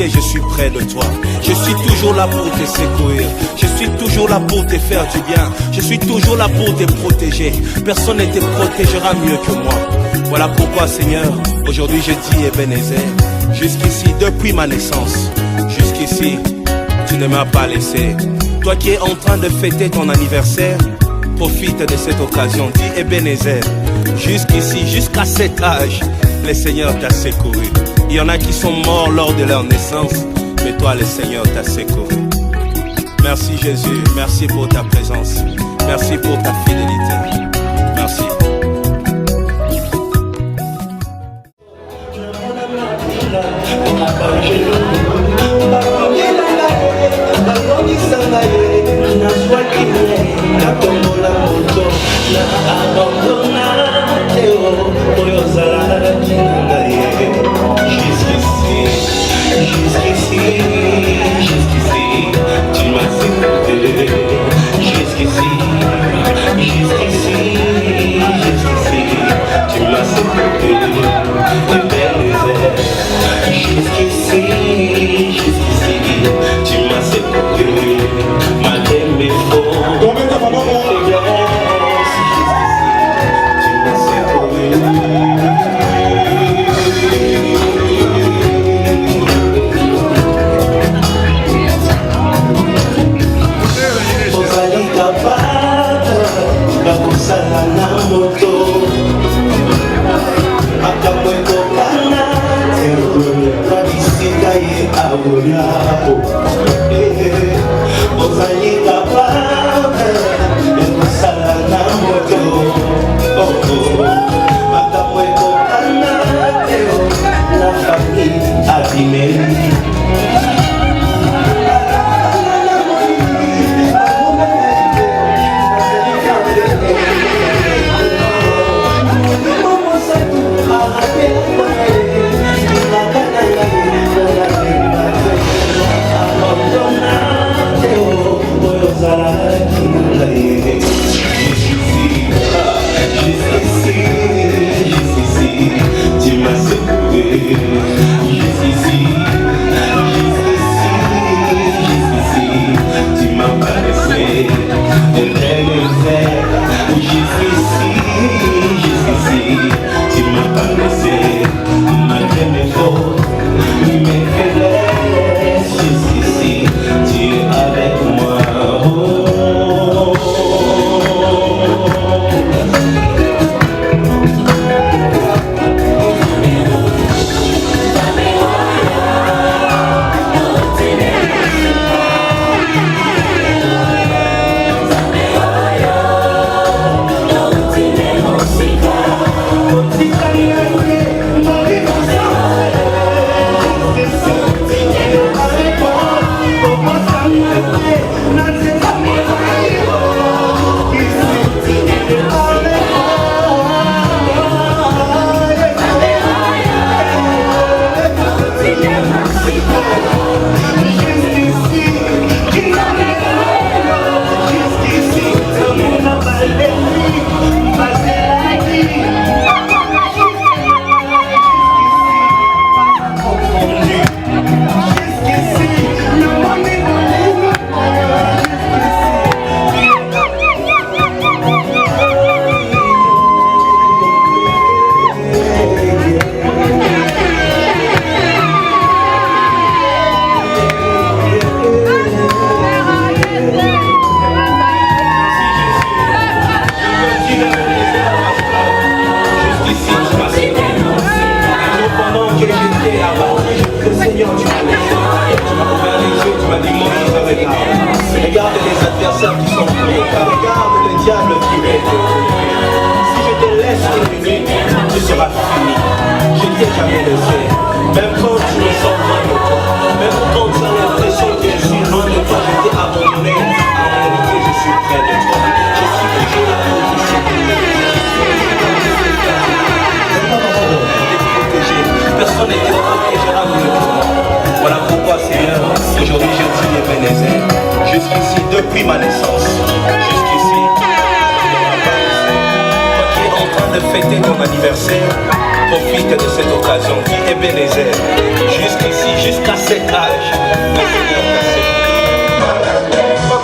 Je suis près de toi. Je suis toujours là pour te secourir. Je suis toujours là pour te faire du bien. Je suis toujours là pour te protéger. Personne ne te protégera mieux que moi. Voilà pourquoi, Seigneur, aujourd'hui je dis Ebenezer. Jusqu'ici, depuis ma naissance, jusqu'ici, tu ne m'as pas laissé. Toi qui es en train de fêter ton anniversaire, profite de cette occasion. Dis Ebenezer. Jusqu'ici, jusqu'à cet âge, le Seigneur t'a secouru. Il y en a qui sont morts lors de leur naissance, mais toi, le Seigneur t'a secouru. Merci Jésus, merci pour ta présence, merci pour ta fidélité. Merci. Ebenezer. Jusqu'ici, depuis ma naissance, jusqu'ici, tu ne m'as pas laissé. Toi qui es en train de fêter ton anniversaire, profite de cette occasion. Dis Ebenezer, jusqu'ici, jusqu'à cet âge, le Seigneur t'a servi. Moi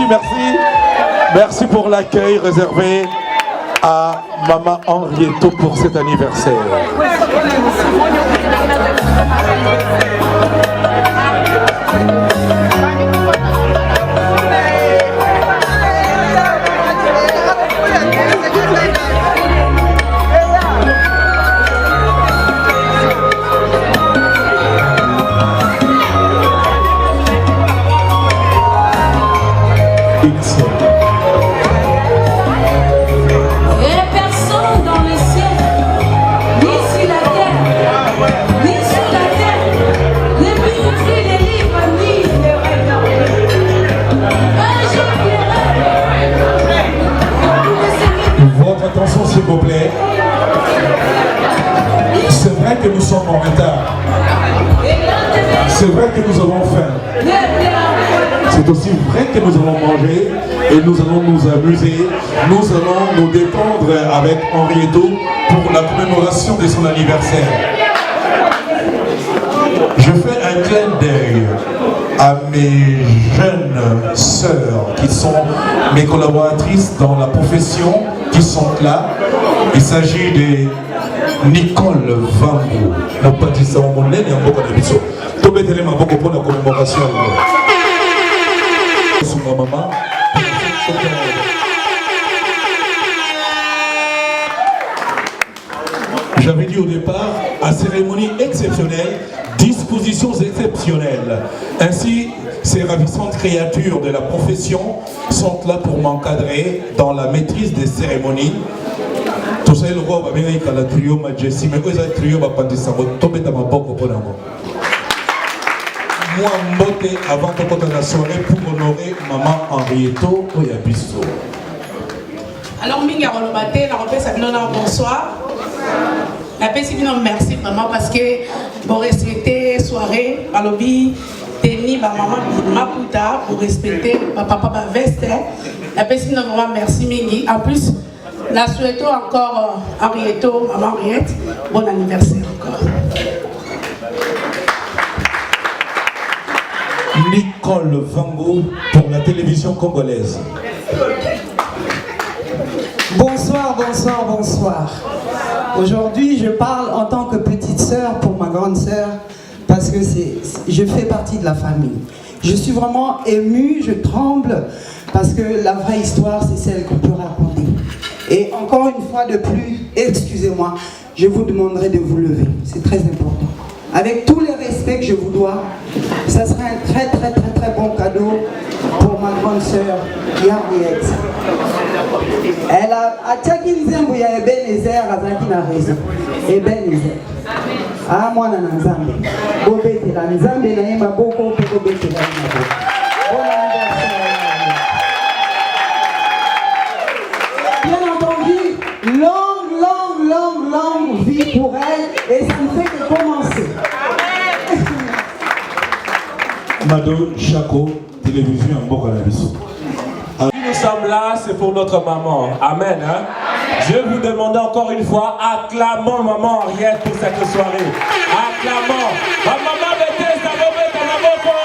merci. Merci pour l'accueil réservé à Maman Henrietto pour cet anniversaire. Attention s'il vous plaît. C'est vrai que nous sommes en retard. C'est vrai que nous avons faim. C'est aussi vrai que nous allons manger et nous allons nous amuser. Nous allons nous détendre avec Henrietto pour la commémoration de son anniversaire. Je fais un clin d'œil à mes jeunes sœurs qui sont mes collaboratrices dans la profession, qui sont là. Il s'agit de Nicole Vango. Nous pâtissons mon nez et un peu de bisous. Tout le monde a beaucoup pour la commémoration. Sur ma maman. J'avais dit au départ, à cérémonie exceptionnelle, dispositions exceptionnelles. Ainsi, ces ravissantes créatures de la profession sont là pour m'encadrer dans la maîtrise des cérémonies. Tout ça, le roi va bien avec la trio majesty, mais quand il y a trio, va pas ça va tomber dans ma boque pour l'amour. Moi, monter avant de la soirée pour honorer Maman Henrietto Oyabiso. Alors, Minga Rolomate, la repère Sabinona, bonsoir. La paix, merci maman parce que pour respecter soirée, à lobby, tenir ma maman Maputa pour respecter ma papa ma veste. La paix, vraiment merci Mingi. En plus, la souhaitons encore Henrietto, maman Henriette, bon anniversaire encore. Nicole Vango pour la télévision congolaise. Bonsoir, bonsoir, bonsoir. Aujourd'hui, je parle en tant que petite sœur pour ma grande sœur parce que je fais partie de la famille. Je suis vraiment émue, je tremble parce que la vraie histoire, c'est celle qu'on peut raconter. Et encore une fois de plus, excusez-moi, je vous demanderai de vous lever. C'est très important. Avec tous les respects que je vous dois, ça sera un très très très très bon cadeau pour ma grande sœur, Henriette. Elle a attaqué Nzembo ya Ebenezer, Azaki na raison. Ebenezer. Ah, moi na Nzambe. Bobete la Nzambe na yema boko pour bobete la yema. Bon anniversaire. Bien entendu, longue vie pour elle et ça ne fait que commencer. Mado Chaco, télévision en Bokalabiso. Nous sommes là, c'est pour notre maman. Amen. Hein? Je vais vous demander encore une fois, acclamons maman Henriette pour cette soirée. Acclamons. Ma maman mettez sa maman dans la moto.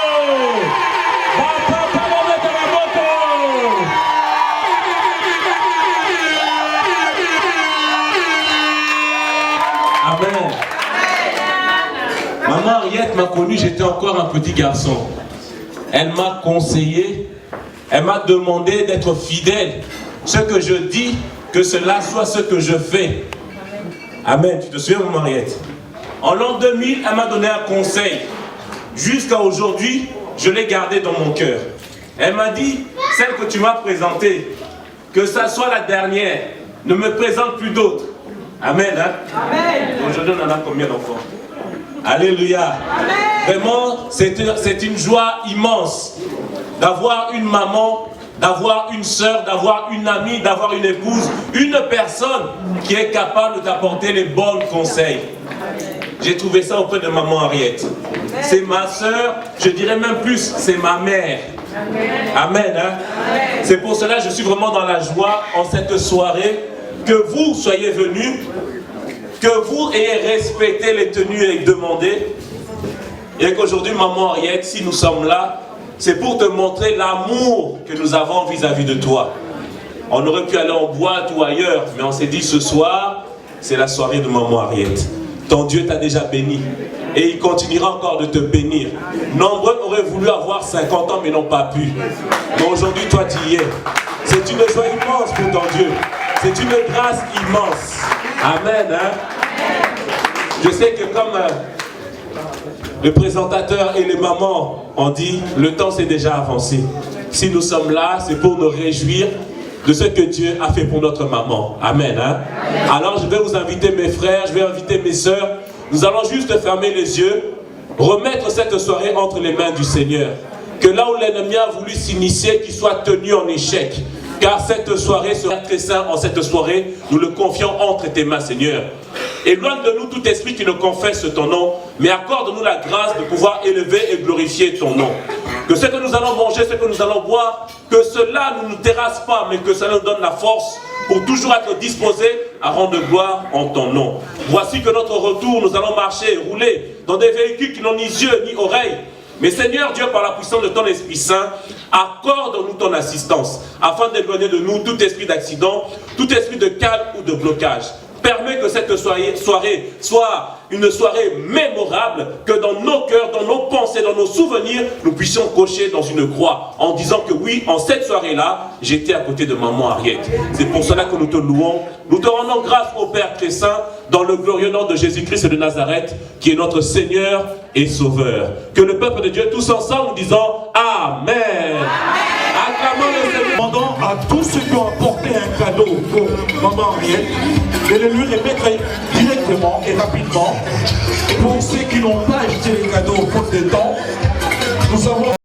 Ma papa maman dans la moto. Amen. Maman Henriette m'a connu, j'étais encore un petit garçon. Elle m'a conseillé. Elle m'a demandé d'être fidèle. Ce que je dis, que cela soit ce que je fais. Amen. Tu te souviens, maman Henriette? En l'an 2000, elle m'a donné un conseil. Jusqu'à aujourd'hui, je l'ai gardé dans mon cœur. Elle m'a dit, celle que tu m'as présentée, que ça soit la dernière, ne me présente plus d'autres. Amen. Hein? Amen. Aujourd'hui, on en a combien d'enfants? Alléluia. Amen. Vraiment, c'est une joie immense d'avoir une maman, d'avoir une sœur, d'avoir une amie, d'avoir une épouse, une personne qui est capable d'apporter les bons conseils. J'ai trouvé ça auprès de maman Henriette. C'est ma sœur, je dirais même plus, c'est ma mère. Amen. Hein? C'est pour cela que je suis vraiment dans la joie en cette soirée que vous soyez venus, que vous ayez respecté les tenues et demandé, et qu'aujourd'hui, maman Henriette, si nous sommes là, c'est pour te montrer l'amour que nous avons vis-à-vis de toi. On aurait pu aller en boîte ou ailleurs, mais on s'est dit ce soir, c'est la soirée de maman Henriette. Ton Dieu t'a déjà béni et il continuera encore de te bénir. Nombreux auraient voulu avoir 50 ans mais n'ont pas pu. Mais aujourd'hui, toi, tu y es. C'est une joie immense pour ton Dieu. C'est une grâce immense. Amen. Hein? Je sais que comme le présentateur et les mamans ont dit, le temps s'est déjà avancé. Si nous sommes là, c'est pour nous réjouir de ce que Dieu a fait pour notre maman. Amen. Hein? Alors je vais vous inviter mes frères, je vais inviter mes sœurs. Nous allons juste fermer les yeux, remettre cette soirée entre les mains du Seigneur. Que là où l'ennemi a voulu s'initier, qu'il soit tenu en échec. Car cette soirée sera très sainte. En cette soirée, nous le confions entre tes mains, Seigneur. Éloigne de nous tout esprit qui ne confesse ton nom, mais accorde-nous la grâce de pouvoir élever et glorifier ton nom. Que ce que nous allons manger, ce que nous allons boire, que cela ne nous terrasse pas, mais que cela nous donne la force pour toujours être disposés à rendre gloire en ton nom. Voici que notre retour, nous allons marcher et rouler dans des véhicules qui n'ont ni yeux ni oreilles. Mais Seigneur Dieu, par la puissance de ton Esprit Saint, accorde-nous ton assistance, afin d'éloigner de nous tout esprit d'accident, tout esprit de calme ou de blocage. Permets que cette soirée soit une soirée mémorable, que dans nos cœurs, dans nos pensées, dans nos souvenirs, nous puissions cocher dans une croix, en disant que oui, en cette soirée-là, j'étais à côté de maman Henriette. C'est pour cela que nous te louons. Nous te rendons grâce au Père très saint, dans le glorieux nom de Jésus-Christ de Nazareth, qui est notre Seigneur et Sauveur. Que le peuple de Dieu, tous ensemble, nous disons Amen. Acclamons le Seigneur. Demandons à tous ceux qui ont apporté un cadeau pour maman Henriette de le lui remettre directement et rapidement. Pour ceux qui n'ont pas acheté les cadeaux au cours de temps,